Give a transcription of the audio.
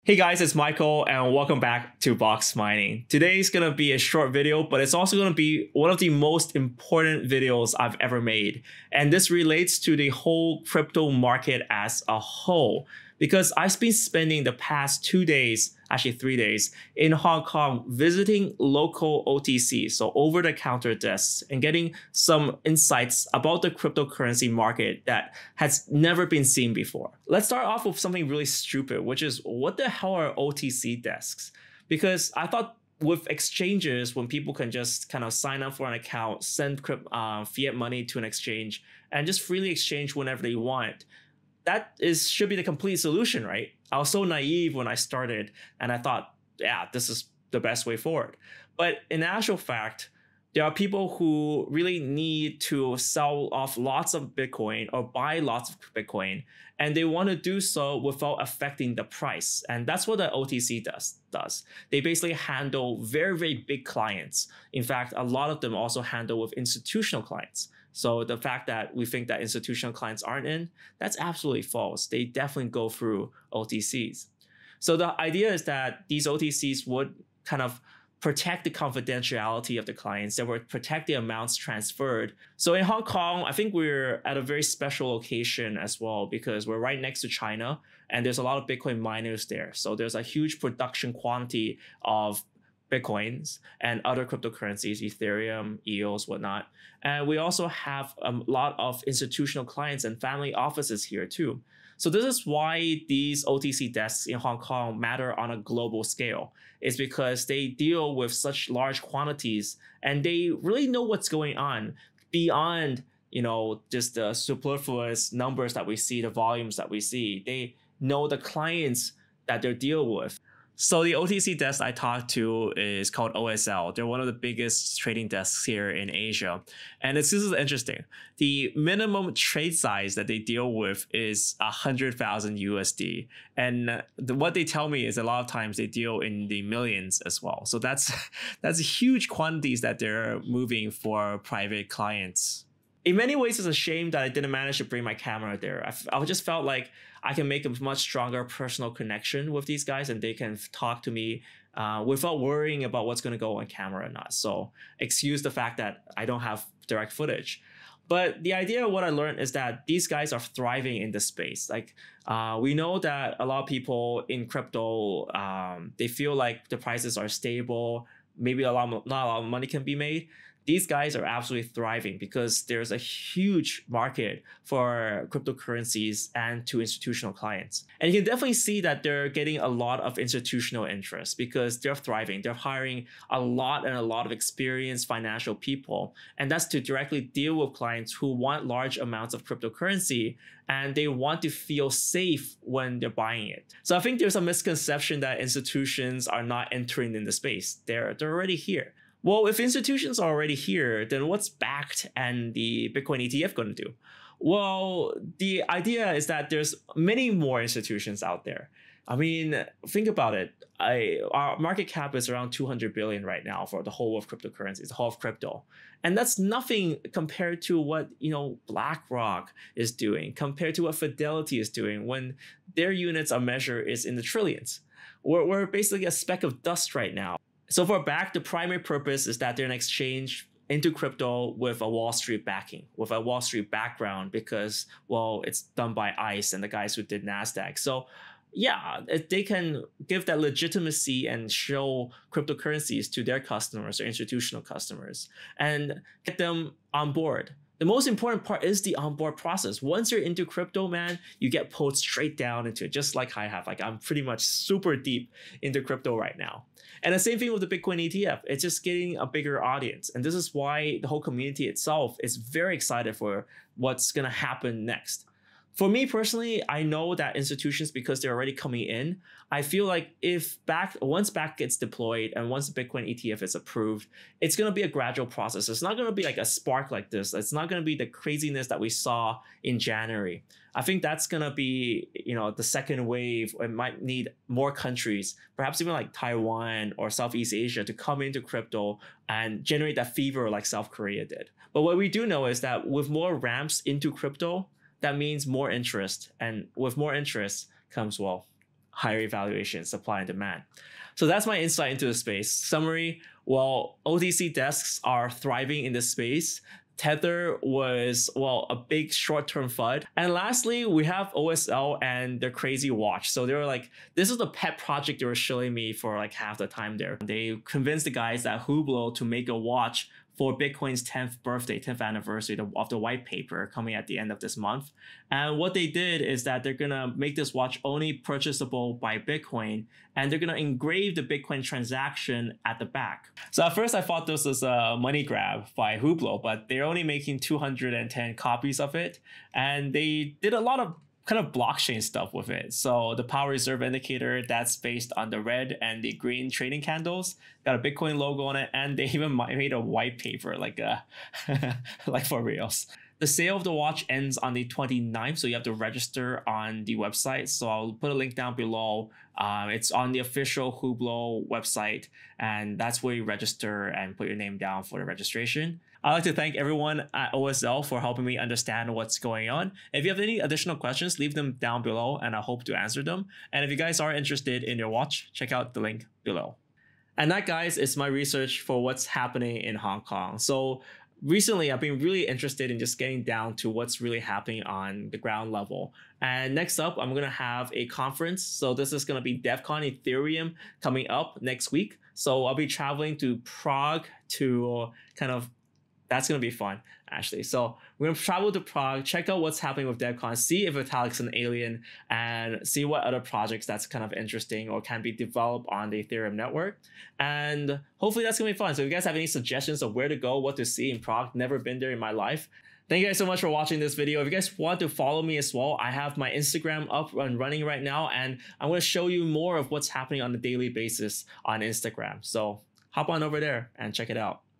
Hey guys, it's Michael and welcome back to Boxmining. Today's gonna be a short video, but it's also gonna be one of the most important videos I've ever made. And this relates to the whole crypto market as a whole, because I've been spending the past 2 days, actually 3 days, in Hong Kong visiting local OTC, so over-the-counter desks, and getting some insights about the cryptocurrency market that has never been seen before. Let's start off with something really stupid, which is what the hell are OTC desks? Because I thought with exchanges, when people can just kind of sign up for an account, send fiat money to an exchange, and just freely exchange whenever they want, should be the complete solution, right? I was so naive when I started and I thought, yeah, this is the best way forward. But in actual fact, there are people who really need to sell off lots of Bitcoin or buy lots of Bitcoin, and they want to do so without affecting the price. And that's what the OTC does. They basically handle very, very big clients. In fact, a lot of them also handle with institutional clients. So the fact that we think that institutional clients aren't in, that's absolutely false. They definitely go through OTCs. So the idea is that these OTCs would kind of protect the confidentiality of the clients. They would protect the amounts transferred. So in Hong Kong, I think we're at a very special location as well, because we're right next to China and there's a lot of Bitcoin miners there. So there's a huge production quantity of Bitcoins and other cryptocurrencies, Ethereum, EOS, whatnot. And we also have a lot of institutional clients and family offices here too. So this is why these OTC desks in Hong Kong matter on a global scale. It's because they deal with such large quantities and they really know what's going on beyond, just the superfluous numbers that we see, the volumes that we see. They know the clients that they deal with. So the OTC desk I talked to is called OSL. They're one of the biggest trading desks here in Asia. And this is interesting. The minimum trade size that they deal with is 100,000 USD. And what they tell me is a lot of times they deal in the millions as well. So that's huge quantities that they're moving for private clients. In many ways, it's a shame that I didn't manage to bring my camera there. I just felt like I can make a much stronger personal connection with these guys and they can talk to me without worrying about what's going to go on camera or not. So excuse the fact that I don't have direct footage. But the idea of what I learned is that these guys are thriving in this space. Like we know that a lot of people in crypto, they feel like the prices are stable. Maybe not a lot of money can be made. These guys are absolutely thriving because there's a huge market for cryptocurrencies and to institutional clients. And you can definitely see that they're getting a lot of institutional interest because they're thriving. They're hiring a lot of experienced financial people. And that's to directly deal with clients who want large amounts of cryptocurrency and they want to feel safe when they're buying it. So I think there's a misconception that institutions are not entering in the space. They're already here. Well, if institutions are already here, then what's BACT and the Bitcoin ETF going to do? Well, the idea is that there's many more institutions out there. I mean, think about it. Our market cap is around 200 billion right now for the whole of cryptocurrencies, the whole of crypto. And that's nothing compared to what, BlackRock is doing, compared to what Fidelity is doing when their units of measure is in the trillions. We're basically a speck of dust right now. So for BACT, the primary purpose is that they're an exchange into crypto with a Wall Street backing, with a Wall Street background because, well, it's done by ICE and the guys who did NASDAQ. So yeah, they can give that legitimacy and show cryptocurrencies to their customers or institutional customers and get them on board. The most important part is the onboard process. Once you're into crypto, man, you get pulled straight down into it, just like I have. Like I'm pretty much super deep into crypto right now. And the same thing with the Bitcoin ETF. It's just getting a bigger audience. And this is why the whole community itself is very excited for what's going to happen next. For me personally, I know that institutions, because they're already coming in, I feel like once BACT gets deployed and once the Bitcoin ETF is approved, it's going to be a gradual process. It's not going to be like a spark like this. It's not going to be the craziness that we saw in January. I think that's going to be, the second wave. It might need more countries, perhaps even like Taiwan or Southeast Asia, to come into crypto and generate that fever like South Korea did. But what we do know is that with more ramps into crypto, that means more interest. And with more interest comes, well, higher evaluation, supply and demand. So that's my insight into the space. Summary, well, OTC desks are thriving in this space. Tether was, well, a big short-term FUD. And lastly, we have OSL and their crazy watch. So they were like, this is the pet project they were showing me for like half the time there. They convinced the guys at Hublot to make a watch for Bitcoin's 10th birthday, 10th anniversary of the white paper coming at the end of this month. And what they did is that they're gonna make this watch only purchasable by Bitcoin, and they're gonna engrave the Bitcoin transaction at the back. So at first I thought this was a money grab by Hublot, but they're only making 210 copies of it. And they did a lot of kind of blockchain stuff with it. So the power reserve indicator, that's based on the red and the green trading candles, got a Bitcoin logo on it, and they even made a white paper, like like for reals. The sale of the watch ends on the 29th, so you have to register on the website. So I'll put a link down below. It's on the official Hublot website, and that's where you register and put your name down for the registration. I'd like to thank everyone at OSL for helping me understand what's going on. If you have any additional questions, leave them down below and I hope to answer them. And if you guys are interested in your watch, check out the link below. And that, guys, is my research for what's happening in Hong Kong. So recently, I've been really interested in just getting down to what's really happening on the ground level. And next up, I'm going to have a conference. So this is going to be DevCon Ethereum coming up next week. So I'll be traveling to Prague to that's going to be fun, actually. So we're going to travel to Prague, check out what's happening with DevCon, see if Vitalik's an alien, and see what other projects that's kind of interesting or can be developed on the Ethereum network. And hopefully that's going to be fun. So if you guys have any suggestions of where to go, what to see in Prague, never been there in my life, thank you guys so much for watching this video. If you guys want to follow me as well, I have my Instagram up and running right now, and I'm going to show you more of what's happening on a daily basis on Instagram. So hop on over there and check it out.